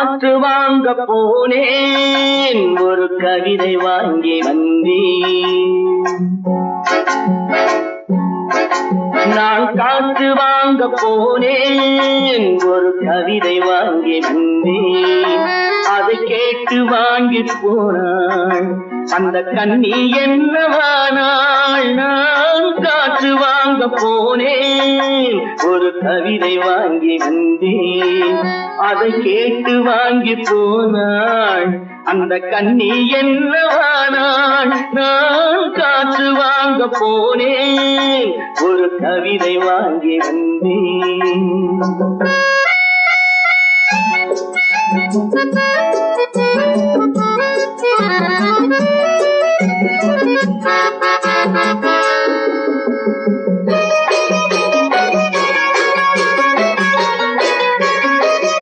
காற்று வாங்க போனேன் ஒரு கவிதை வாங்கி வந்தேன். நான் காற்று வாங்க போனேன் ஒரு கவிதை வாங்கி வந்தேன். அதை கேட்டு வாங்கி போனாள் அந்த கண்ணி என்னவானாள். நான் காற்று வாங்க போனேன் ஒரு கவிதை வாங்கி வந்தேன். அதை கேட்டு வாங்கி போனாள் அந்த கண்ணி என்னவானாள். நான் காற்று வாங்க போனேன் ஒரு கவிதை வாங்கி வந்தேன்.